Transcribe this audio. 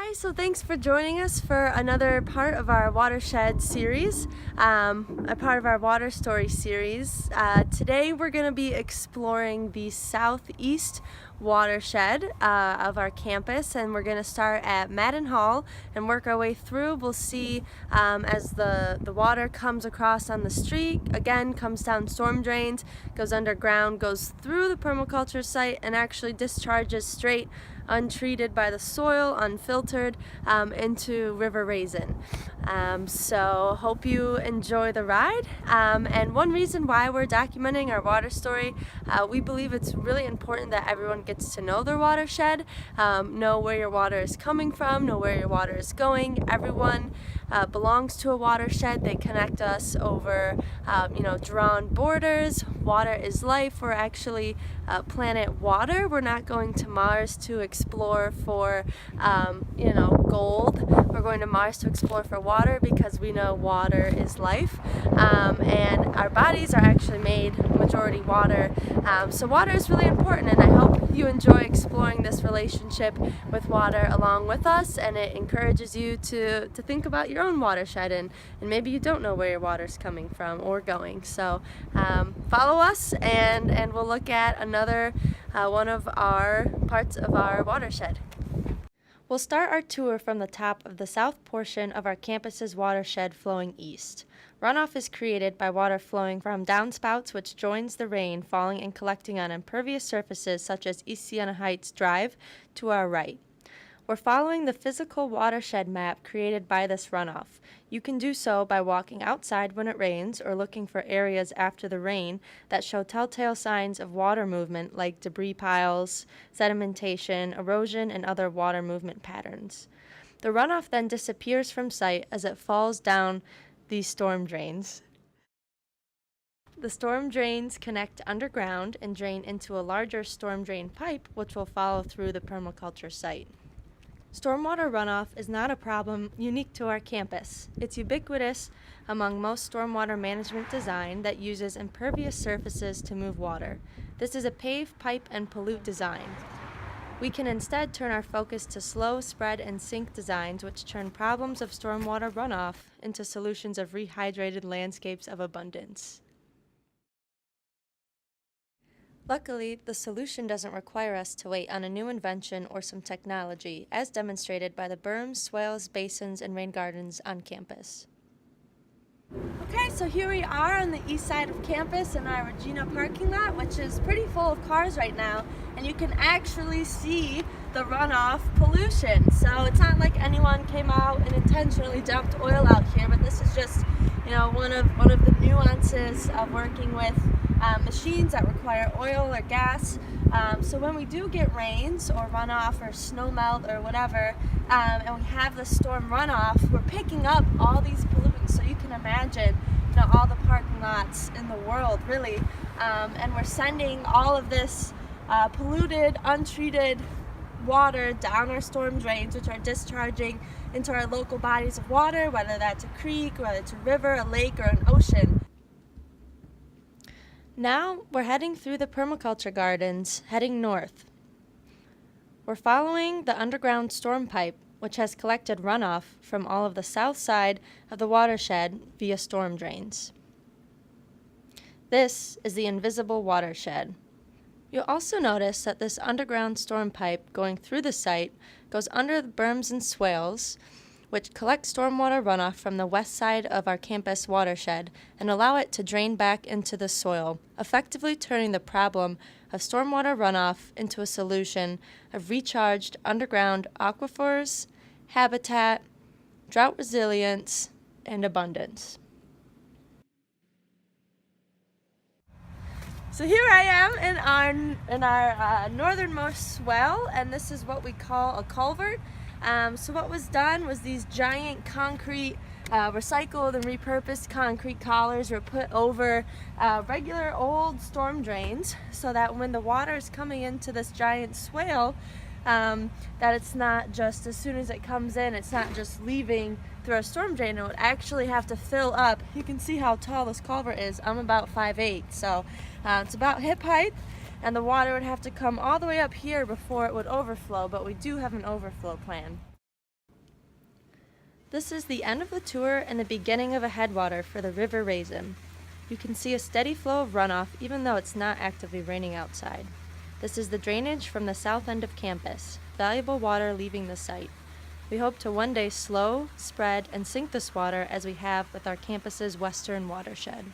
Hi, so thanks for joining us for another part of our watershed series, a part of our water story series. Today we're going to be exploring the southeast watershed of our campus, and we're going to start at Madden Hall and work our way through. We'll see as the water comes across on the street, again comes down storm drains, goes underground, goes through the permaculture site, and actually discharges straight untreated by the soil, unfiltered, into River Raisin. So hope you enjoy the ride. And one reason why we're documenting our water story, we believe it's really important that everyone gets to know their watershed, know where your water is coming from, know where your water is going. Everyone belongs to a watershed. They connect us over drawn borders. Water is life. We're actually planet water. We're not going to Mars to explore for gold. We're going to Mars to explore for water because we know water is life, and our bodies are actually made majority water, so water is really important, and I hope you enjoy exploring this relationship with water along with us, and it encourages you to think about your own watershed, and maybe you don't know where your water is coming from or going. So follow us, and we'll look at another one of our parts of our watershed. We'll start our tour from the top of the south portion of our campus's watershed flowing east. Runoff is created by water flowing from downspouts, which joins the rain falling and collecting on impervious surfaces such as East Siena Heights Drive to our right. We're following the physical watershed map created by this runoff. You can do so by walking outside when it rains or looking for areas after the rain that show telltale signs of water movement like debris piles, sedimentation, erosion, and other water movement patterns. The runoff then disappears from sight as it falls down these storm drains. The storm drains connect underground and drain into a larger storm drain pipe, which will follow through the permaculture site. Stormwater runoff is not a problem unique to our campus. It's ubiquitous among most stormwater management design that uses impervious surfaces to move water. This is a pave, pipe, and pollute design. We can instead turn our focus to slow, spread, and sink designs which turn problems of stormwater runoff into solutions of rehydrated landscapes of abundance. Luckily, the solution doesn't require us to wait on a new invention or some technology, as demonstrated by the berms, swales, basins, and rain gardens on campus. Okay, so here we are on the east side of campus in our Regina parking lot, which is pretty full of cars right now, and you can actually see the runoff pollution. So it's not like anyone came out and intentionally dumped oil out here, but this is just, one of the nuances of working with machines that require oil or gas. So when we do get rains or runoff or snowmelt or whatever, and we have the storm runoff, we're picking up all these pollutants. So you can imagine, all the parking lots in the world, really, and we're sending all of this polluted, untreated water down our storm drains, which are discharging into our local bodies of water, whether that's a creek, whether it's a river, a lake, or an ocean. Now we're heading through the permaculture gardens, heading north. We're following the underground storm pipe, which has collected runoff from all of the south side of the watershed via storm drains. This is the invisible watershed. You'll also notice that this underground storm pipe going through the site goes under the berms and swales, which collect stormwater runoff from the west side of our campus watershed and allow it to drain back into the soil, effectively turning the problem of stormwater runoff into a solution of recharged underground aquifers, habitat, drought resilience, and abundance. So here I am in our northernmost swell, and this is what we call a culvert. So what was done was these giant concrete, recycled and repurposed concrete collars were put over regular old storm drains, so that when the water is coming into this giant swale, that it's not just, as soon as it comes in, it's not just leaving through a storm drain. It would actually have to fill up. You can see how tall this culvert is. I'm about 5'8", so it's about hip height, and the water would have to come all the way up here before it would overflow, but we do have an overflow plan. This is the end of the tour and the beginning of a headwater for the River Raisin. You can see a steady flow of runoff even though it's not actively raining outside. This is the drainage from the south end of campus, valuable water leaving the site. We hope to one day slow, spread, and sink this water as we have with our campus's western watershed.